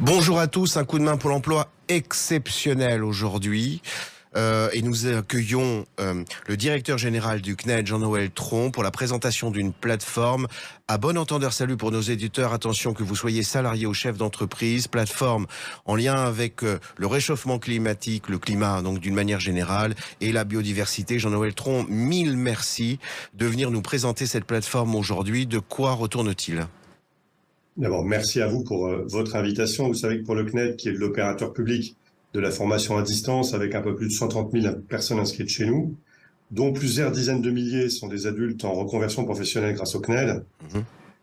Bonjour à tous, un coup de main pour l'emploi exceptionnel aujourd'hui. Et nous accueillons le directeur général du CNED, Jean-Noël Tron, pour la présentation d'une plateforme. À bon entendeur, salut pour nos éditeurs. Attention que vous soyez salarié ou chef d'entreprise. Plateforme en lien avec le réchauffement climatique, le climat donc d'une manière générale, et la biodiversité. Jean-Noël Tron, mille merci de venir nous présenter cette plateforme aujourd'hui. De quoi retourne-t-il ? D'abord, merci à vous pour votre invitation. Vous savez que pour le CNED, qui est l'opérateur public de la formation à distance, avec un peu plus de 130 000 personnes inscrites chez nous, dont plusieurs dizaines de milliers sont des adultes en reconversion professionnelle grâce au CNED,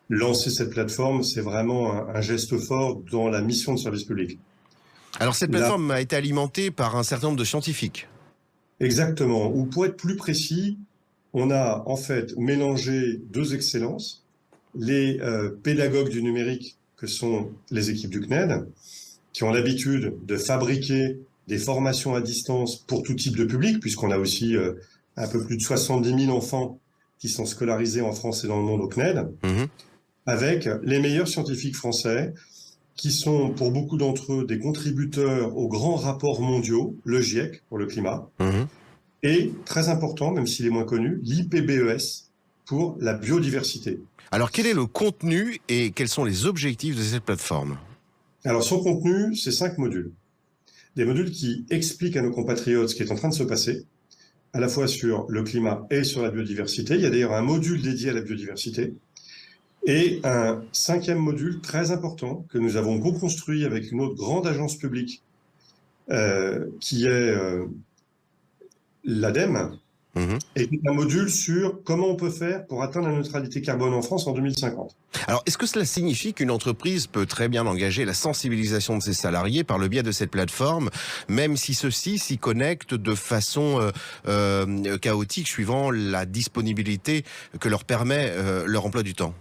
lancer cette plateforme, c'est vraiment un geste fort dans la mission de service public. Alors cette plateforme a été alimentée par un certain nombre de scientifiques. Exactement. Ou pour être plus précis, on a en fait mélangé deux excellences. Les pédagogues du numérique, que sont les équipes du CNED, qui ont l'habitude de fabriquer des formations à distance pour tout type de public, puisqu'on a aussi un peu plus de 70 000 enfants qui sont scolarisés en France et dans le monde au CNED, avec les meilleurs scientifiques français, qui sont pour beaucoup d'entre eux des contributeurs aux grands rapports mondiaux, le GIEC pour le climat, et très important, même s'il est moins connu, l'IPBES pour la biodiversité. Alors, quel est le contenu et quels sont les objectifs de cette plateforme ? Alors, son contenu, c'est 5 modules. Des modules qui expliquent à nos compatriotes ce qui est en train de se passer, à la fois sur le climat et sur la biodiversité. Il y a d'ailleurs un module dédié à la biodiversité. Et un 5e module très important que nous avons co-construit avec une autre grande agence publique, qui est l'ADEME, et un module sur comment on peut faire pour atteindre la neutralité carbone en France en 2050. Alors, est-ce que cela signifie qu'une entreprise peut très bien engager la sensibilisation de ses salariés par le biais de cette plateforme, même si ceux-ci s'y connectent de façon chaotique, suivant la disponibilité que leur permet leur emploi du temps ?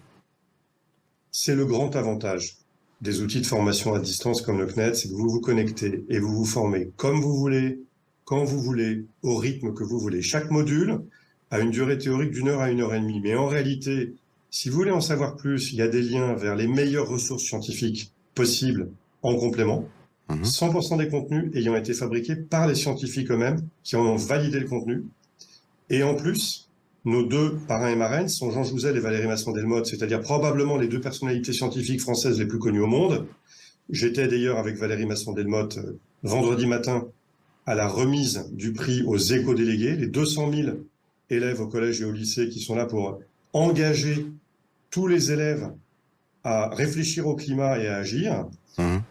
C'est le grand avantage des outils de formation à distance comme le CNED, c'est que vous vous connectez et vous vous formez comme vous voulez, quand vous voulez, au rythme que vous voulez. Chaque module a une durée théorique d'1 heure à 1 heure et demie. Mais en réalité, si vous voulez en savoir plus, il y a des liens vers les meilleures ressources scientifiques possibles en complément. 100% des contenus ayant été fabriqués par les scientifiques eux-mêmes qui en ont validé le contenu. Et en plus, nos deux parrains et marraines sont Jean Jouzel et Valérie Masson-Delmotte, c'est-à-dire probablement les deux personnalités scientifiques françaises les plus connues au monde. J'étais d'ailleurs avec Valérie Masson-Delmotte vendredi matin à la remise du prix aux éco-délégués, les 200 000 élèves au collège et au lycée qui sont là pour engager tous les élèves à réfléchir au climat et à agir.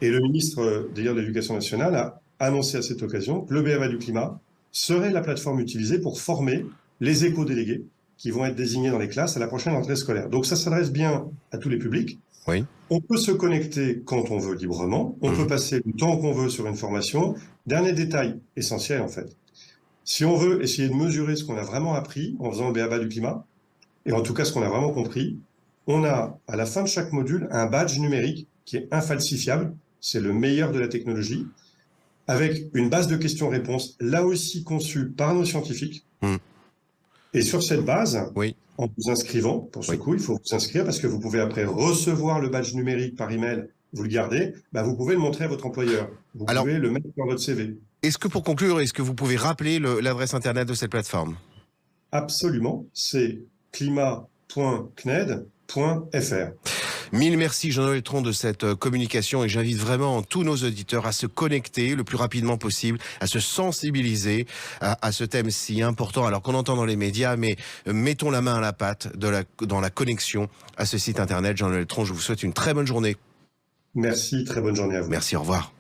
Et le ministre d'ailleurs de l'Éducation nationale a annoncé à cette occasion que le BABA du climat serait la plateforme utilisée pour former les éco-délégués qui vont être désignés dans les classes à la prochaine rentrée scolaire. Donc ça s'adresse bien à tous les publics. Oui. On peut se connecter quand on veut librement, on peut passer le temps qu'on veut sur une formation. Dernier détail essentiel en fait, si on veut essayer de mesurer ce qu'on a vraiment appris en faisant le BABA du climat, et en tout cas ce qu'on a vraiment compris, on a à la fin de chaque module un badge numérique qui est infalsifiable, c'est le meilleur de la technologie, avec une base de questions-réponses, là aussi conçue par nos scientifiques. Et sur cette base, en vous inscrivant, pour ce coup, il faut vous inscrire parce que vous pouvez après recevoir le badge numérique par email, vous le gardez, vous pouvez le montrer à votre employeur. Vous pouvez le mettre dans votre CV. Est-ce que pour conclure, est-ce que vous pouvez rappeler l'adresse internet de cette plateforme ? Absolument, c'est climat.cned.fr. Mille merci Jean-Noël Tron de cette communication et j'invite vraiment tous nos auditeurs à se connecter le plus rapidement possible, à se sensibiliser à ce thème si important alors qu'on entend dans les médias, mais mettons la main à la pâte dans la connexion à ce site internet. Jean-Noël Tron, je vous souhaite une très bonne journée. Merci, très bonne journée à vous. Merci, au revoir.